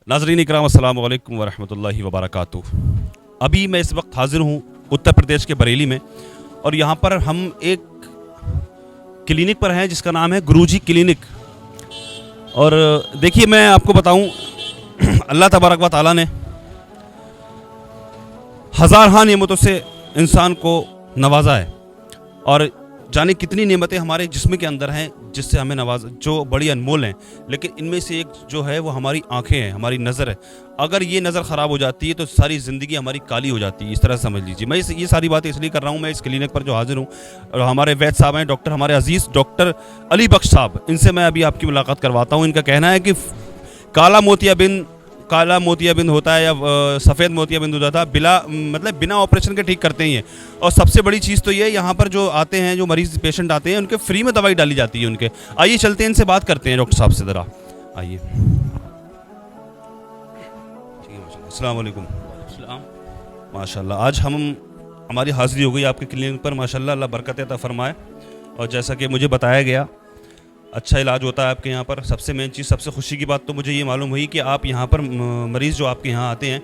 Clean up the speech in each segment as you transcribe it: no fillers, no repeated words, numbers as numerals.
नाज़रीन इकराम अस्सलामु अलैकुम वरहमतुल्लाहि वबरकातुह। अभी मैं इस वक्त हाज़िर हूँ उत्तर प्रदेश के बरेली में, और यहाँ पर हम एक क्लिनिक पर हैं जिसका नाम है गुरुजी क्लिनिक। और देखिए, मैं आपको बताऊँ अल्लाह तबारक व तआला ने हज़ार नेमतों से इंसान को नवाजा है, और जाने कितनी नेमतें हमारे जिस्म के अंदर हैं जिससे हमें नवाजा, जो बड़ी अनमोल हैं। लेकिन इनमें से एक जो है वो हमारी आंखें हैं, हमारी नज़र है। अगर ये नज़र ख़राब हो जाती है तो सारी ज़िंदगी हमारी काली हो जाती है, इस तरह समझ लीजिए। मैं ये सारी बातें इसलिए कर रहा हूँ, मैं इस क्लिनिक पर जो हाजिर हूँ, और हमारे वैद साहब हैं डॉक्टर, हमारे अजीज़ डॉक्टर अली बख्श साहब, इनसे मैं अभी आपकी मुलाकात करवाता हूँ। इनका कहना है कि काला मोतियाबिंद होता है या सफ़ेद मोतियाबिंद होता था, बिना ऑपरेशन के ठीक करते ही हैं। और सबसे बड़ी चीज़ तो ये, यहाँ पर जो आते हैं, जो मरीज़ पेशेंट आते हैं, उनके फ्री में दवाई डाली जाती है उनके। आइए चलते हैं, इनसे बात करते हैं डॉक्टर साहब से ज़रा। आइए। अस्सलाम वालेकुम। माशाल्लाह, आज हमारी हाज़िरी हो गई आपके क्लिनिक पर। माशाल्लाह, अल्लाह बरकत अता फरमाए। और जैसा कि मुझे बताया गया, अच्छा इलाज होता है आपके यहाँ पर। सबसे मेन चीज़, सबसे खुशी की बात तो मुझे ये मालूम हुई कि आप यहाँ पर मरीज़ जो आपके यहाँ आते हैं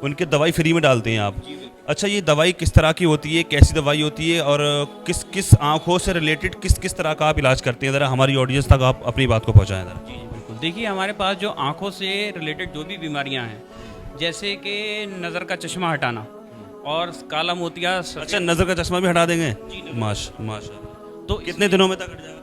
उनके दवाई फ्री में डालते हैं आप। अच्छा, ये दवाई किस तरह की होती है, कैसी दवाई होती है, और किस किस आँखों से रिलेटेड किस किस तरह का आप इलाज करते हैं? ज़रा हमारी ऑडियंस तक आप अपनी बात को पहुँचाएँ ज़रा। जी बिल्कुल। देखिए, हमारे पास जो आँखों से रिलेटेड जो भी बीमारियाँ हैं, जैसे कि नज़र का चश्मा हटाना और काला मोतिया। अच्छा, नज़र का चश्मा भी हटा देंगे? माशा। तो कितने दिनों में तक हट जाएगा?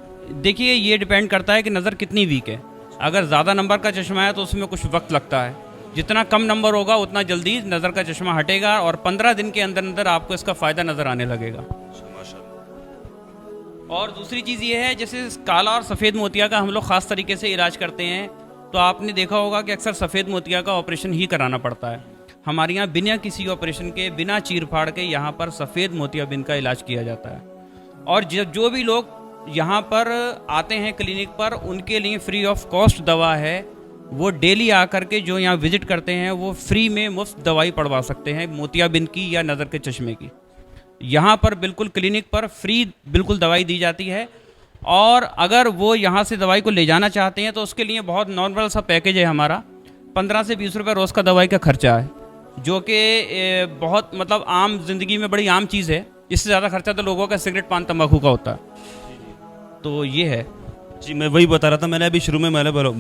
देखिए, ये डिपेंड करता है कि नज़र कितनी वीक है। अगर ज़्यादा नंबर का चश्मा है तो उसमें कुछ वक्त लगता है, जितना कम नंबर होगा उतना जल्दी नज़र का चश्मा हटेगा, और 15 दिन के अंदर अंदर आपको इसका फ़ायदा नज़र आने लगेगा। और दूसरी चीज़ ये है, जैसे काला और सफ़ेद मोतिया का हम लोग ख़ास तरीके से इलाज करते हैं, तो आपने देखा होगा कि अक्सर सफ़ेद मोतिया का ऑपरेशन ही कराना पड़ता है। हमारे यहाँ बिना किसी ऑपरेशन के, बिना चीर फाड़ के यहाँ पर सफ़ेद मोतियाबिंद का इलाज किया जाता है। और जो भी लोग यहाँ पर आते हैं क्लिनिक पर, उनके लिए फ्री ऑफ कॉस्ट दवा है। वो डेली आकर के जो यहाँ विजिट करते हैं वो फ्री में मुफ्त दवाई पड़वा सकते हैं, मोतियाबिंद की या नज़र के चश्मे की। यहाँ पर बिल्कुल क्लिनिक पर फ्री बिल्कुल दवाई दी जाती है। और अगर वो यहाँ से दवाई को ले जाना चाहते हैं तो उसके लिए बहुत नॉर्मल सा पैकेज है हमारा। 15 से 20 रुपये रोज़ का दवाई का खर्चा है, जो कि बहुत मतलब आम जिंदगी में बड़ी आम चीज़ है। इससे ज़्यादा खर्चा तो लोगों का सिगरेट पान तंबाकू का होता है। तो ये है जी, मैं वही बता रहा था। मैंने अभी शुरू में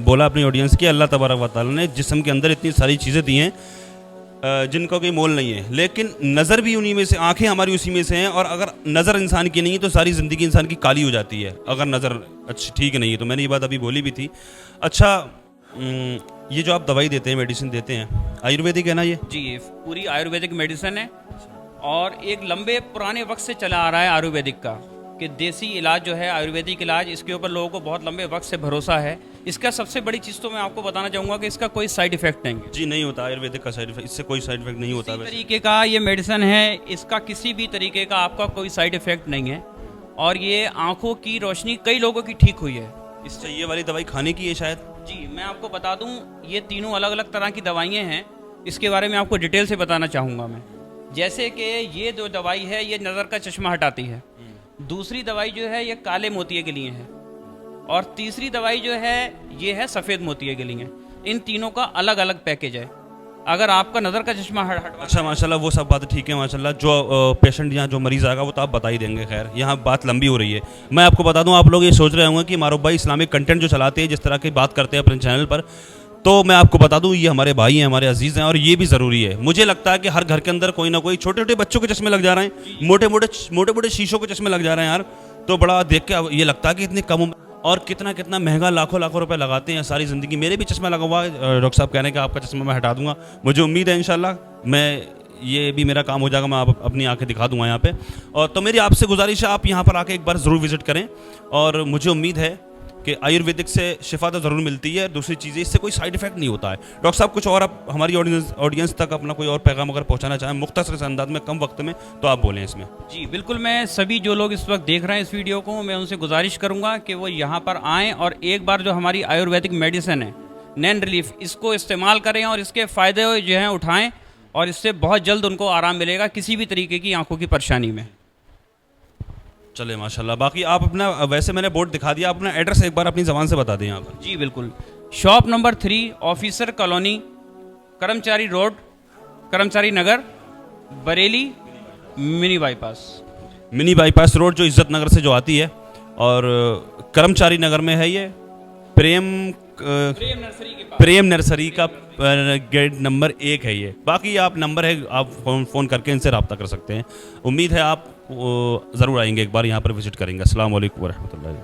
बोला अपनी ऑडियंस की, अल्लाह तबारक व तआला ने जिस्म के अंदर इतनी सारी चीज़ें दी हैं जिनका कोई मोल नहीं है, लेकिन नज़र भी उन्हीं में से, आंखें हमारी उसी में से हैं। और अगर नज़र इंसान की नहीं है तो सारी ज़िंदगी इंसान की काली हो जाती है, अगर नज़र अच्छी ठीक नहीं है तो। मैंने ये बात अभी बोली भी थी। अच्छा, ये जो आप दवाई देते हैं, मेडिसिन देते हैं, आयुर्वेदिक है ना ये? जी, ये पूरी आयुर्वेदिक मेडिसिन है, और एक लंबे पुराने वक्त से चला आ रहा है आयुर्वेदिक का, कि देसी इलाज जो है, आयुर्वेदिक इलाज, इसके ऊपर लोगों को बहुत लंबे वक्त से भरोसा है। इसका सबसे बड़ी चीज़ तो मैं आपको बताना चाहूँगा कि इसका कोई साइड इफेक्ट नहीं है। जी, नहीं होता आयुर्वेदिक का साइड इफेक्ट, इससे कोई साइड इफेक्ट नहीं होता। किसी तरीके का ये मेडिसिन है, इसका किसी भी तरीके का आपका कोई साइड इफेक्ट नहीं है। और ये आँखों की रोशनी कई लोगों की ठीक हुई है इससे। ये वाली दवाई खाने की है शायद? जी, मैं आपको बता दूँ, ये तीनों अलग अलग तरह की दवाइयाँ हैं। इसके बारे में आपको डिटेल से बताना चाहूँगा मैं। जैसे कि ये जो दवाई है, ये नज़र का चश्मा हटाती है। दूसरी दवाई जो है ये काले मोतिये के लिए है, और तीसरी दवाई जो है ये है सफ़ेद मोतिये के लिए। इन तीनों का अलग अलग पैकेज है। अगर आपका नज़र का चश्मा हटवा। अच्छा, माशाल्लाह, वो सब बातें ठीक है माशाल्लाह। जो पेशेंट यहाँ, जो मरीज़ आएगा, वो तो आप बता ही देंगे। खैर, यहाँ बात लंबी हो रही है। मैं आपको बता दूँ, आप लोग ये सोच रहे होंगे कि मारूफ भाई इस्लामिक कंटेंट जो चलाते हैं, जिस तरह की बात करते हैं अपने चैनल पर, तो मैं आपको बता दूं, ये हमारे भाई हैं, हमारे अजीज़ हैं, और ये भी ज़रूरी है। मुझे लगता है कि हर घर के अंदर कोई ना कोई, छोटे छोटे बच्चों के चश्मे लग जा रहे हैं, मोटे मोटे शीशों के चश्मे लग जा रहे हैं यार। तो बड़ा देख के ये लगता है कि इतनी कम उम्र, और कितना कितना महंगा, लाखों लाखों रुपए लगाते हैं सारी ज़िंदगी। मेरे भी चश्मा लगा हुआ है, डॉक्टर साहब कहने का आपका चश्मा मैं हटा दूंगा। मुझे उम्मीद है इंशाल्लाह ये भी मेरा काम हो जाएगा, मैं आप अपनी आंखें दिखा दूंगा यहाँ पे। और तो मेरी आपसे गुजारिश है, आप यहाँ पर आके एक बार ज़रूर विज़िट करें। और मुझे उम्मीद है कि आयुर्वेदिक से शिफा तो ज़रूर मिलती है। दूसरी चीज़ें, इससे कोई साइड इफेक्ट नहीं होता है। डॉक्टर साहब, कुछ और आप हमारी ऑडियंस तक अपना कोई और पैगाम अगर पहुंचाना चाहें मुख्तसर से अंदाज में, कम वक्त में, तो आप बोलें इसमें। जी बिल्कुल, मैं सभी जो लोग इस वक्त देख रहे हैं इस वीडियो को, मैं उनसे गुजारिश करूंगा कि वो यहाँ पर आएँ और एक बार जो हमारी आयुर्वेदिक मेडिसिन है नैन रिलीफ, इसको इस्तेमाल करें और इसके फ़ायदे जो हैं उठाएँ, और इससे बहुत जल्द उनको आराम मिलेगा किसी भी तरीके की आंखों की परेशानी में। चले माशाल्लाह। बाकी आप अपना, वैसे मैंने बोर्ड दिखा दिया, अपना एड्रेस एक बार अपनी ज़बान से बता दें यहाँ पर। जी बिल्कुल, shop number 3, officer colony, Karmachari road, Karmachari Nagar, Bareilly, mini bypass. Mini bypass road जो इज्जत नगर से जो आती है, और कर्मचारी नगर में है ये प्रेम नर्सरी का गेट नंबर 1 है ये। बाकी आप नंबर है, आप फ़ोन करके इनसे रब्ता कर सकते हैं। उम्मीद है आप ज़रूर आएंगे, एक बार यहाँ पर विजिट करेंगे। अस्सलाम वालेकुम वरहमतुल्लाहि।